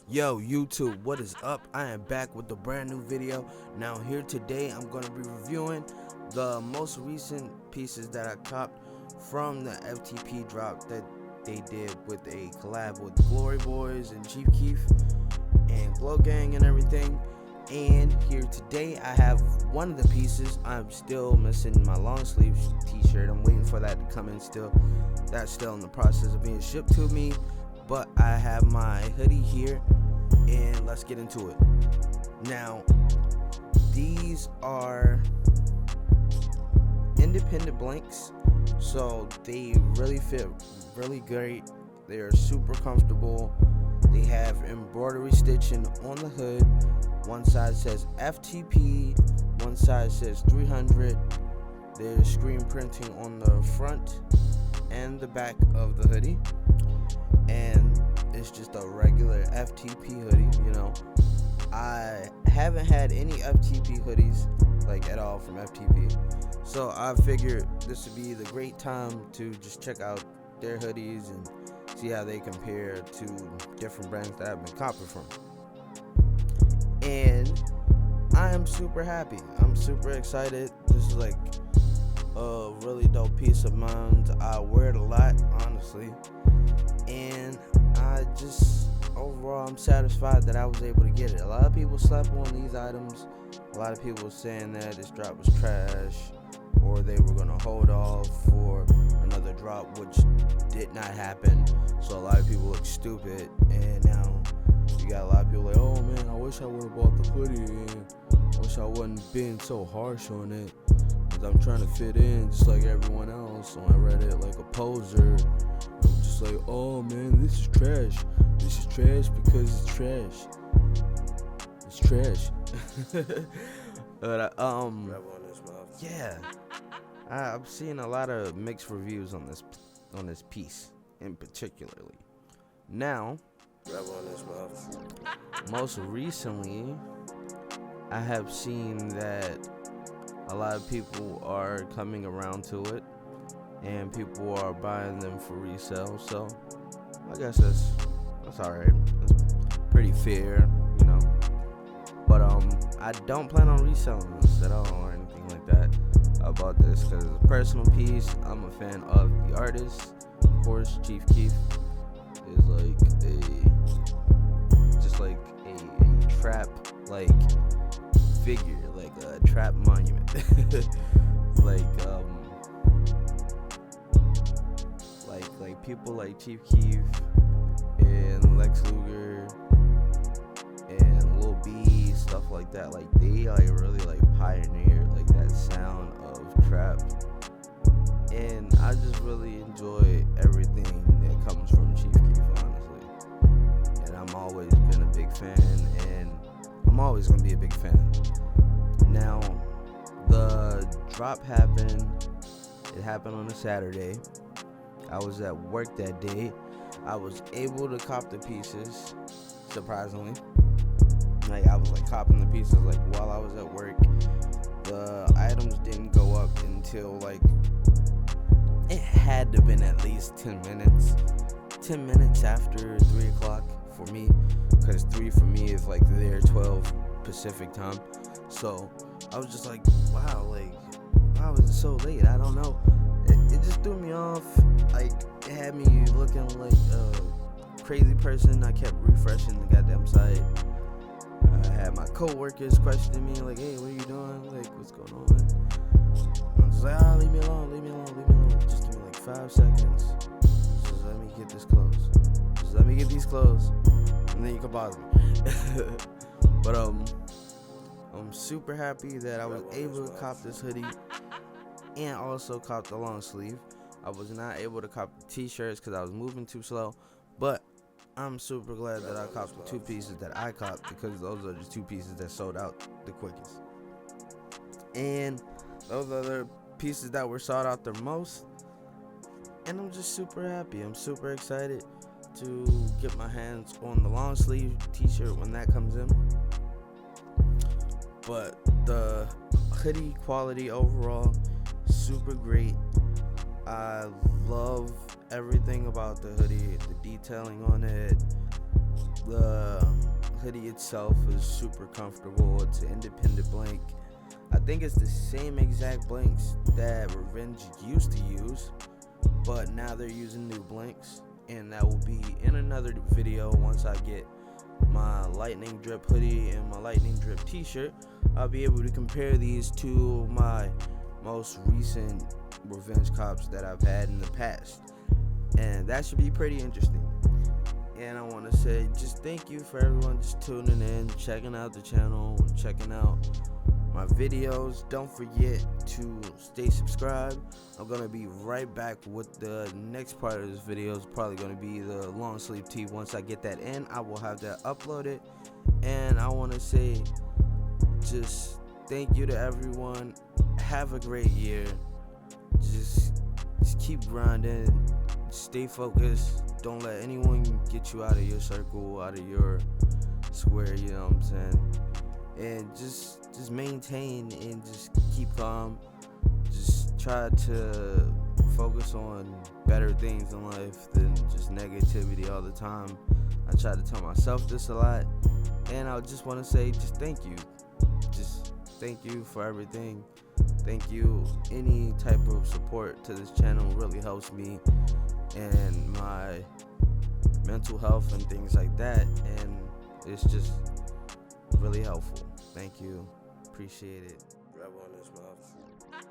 Yo YouTube, what is up? I am back with a brand new video. Now here today I'm going to be reviewing the most recent pieces that I copped from the FTP drop that they did with a collab with Glory Boys and Chief Keef and GLOGANG and everything. And here today I have one of the pieces. I'm still missing my long sleeve t-shirt. I'm waiting for that to come in still. That's still in the process of being shipped to me. But I have my hoodie here, and let's get into it. Now, these are independent blanks, so they really fit really great. They are super comfortable. They have embroidery stitching on the hood. One side says FTP, one side says 300. There's screen printing on the front and the back of the hoodie. And it's just a regular FTP hoodie, you know. I haven't had any FTP hoodies like at all from FTP, so I figured this would be the great time to just check out their hoodies and see how they compare to different brands that I've been copying from. And I am super happy. I'm super excited. This is like a really dope piece of mine. I wear it a lot, honestly. And I just, overall, I'm satisfied that I was able to get it. A lot of people slept on these items. A lot of people were saying that this drop was trash, or they were going to hold off for another drop, which did not happen. So a lot of people look stupid. And now you got a lot of people like, oh man, I wish I would have bought the hoodie, and I wish I wasn't being so harsh on it, because I'm trying to fit in just like everyone else on Reddit, like a poser. Just like, oh man, this is trash. This is trash because it's trash. It's trash. But yeah, I'm seeing a lot of mixed reviews on this piece in particularly. Now, most recently, I have seen that a lot of people are coming around to it, and people are buying them for resale. So I guess that's alright. It's pretty fair, you know. But I don't plan on reselling this at all or anything like that. I bought this because it's a personal piece. I'm a fan of the artist, of course. Chief Keef is like a trap figure, like a trap monument. like people like Chief Keef and Lex Luger and Lil B, stuff like that. Like they really pioneered like that sound of trap, and I just really enjoy everything that comes from Chief Keef, honestly. And I'm always been a big fan, and I'm always gonna be a big fan. Now, the drop happened. It happened on a Saturday. I was at work that day. I was able to cop the pieces, surprisingly. Like, I was copping the pieces while I was at work. The items didn't go up until it had to have been at least 10 minutes. 10 minutes after 3 o'clock for me, because 3 for me is their 12 Pacific time. So I was just like, wow, why was it so late? I don't know. It just threw me off. It had me looking like a crazy person. I kept refreshing the goddamn site. I had my co-workers questioning me, like, hey, what are you doing? What's going on? I was like, leave me alone. Just give me 5 seconds. Just let me get this clothes. Just let me get these clothes, and then you can bother me. But I'm super happy that I was able to cop this hoodie and also cop the long sleeve. I was not able to cop the t-shirts because I was moving too slow, but I'm super glad that I copped the 2 pieces that I copped, because those are the 2 pieces that sold out the quickest. And those are the pieces that were sought out the most. And I'm just super happy. I'm super excited to get my hands on the long sleeve t-shirt when that comes in. But the hoodie quality overall, super great. I love everything about the hoodie, the detailing on it, the hoodie itself is super comfortable. It's an independent blank. I think it's the same exact blanks that Revenge used to use, but now they're using new blanks, and that will be in another video. Once I get my lightning drip hoodie and my lightning drip t-shirt, I'll be able to compare these to my most recent Revenge cops that I've had in the past, and that should be pretty interesting. And I want to say just thank you for everyone just tuning in, checking out the channel, checking out my videos. Don't forget to stay subscribed. I'm gonna be right back with the next part of this video. It's probably gonna be the long sleeve tee. Once I get that in, I will have that uploaded. And I want to say just thank you to everyone. Have a great year. Just keep grinding, stay focused. Don't let anyone get you out of your circle, out of your square, you know what I'm saying? And just maintain and just keep calm. Just try to focus on better things in life than just negativity all the time. I try to tell myself this a lot, and I just want to say just thank you. Just thank you for everything. Thank you. Any type of support to this channel really helps me and my mental health and things like that, and it's just really helpful. Thank you. Appreciate it. Rebel in this mouth.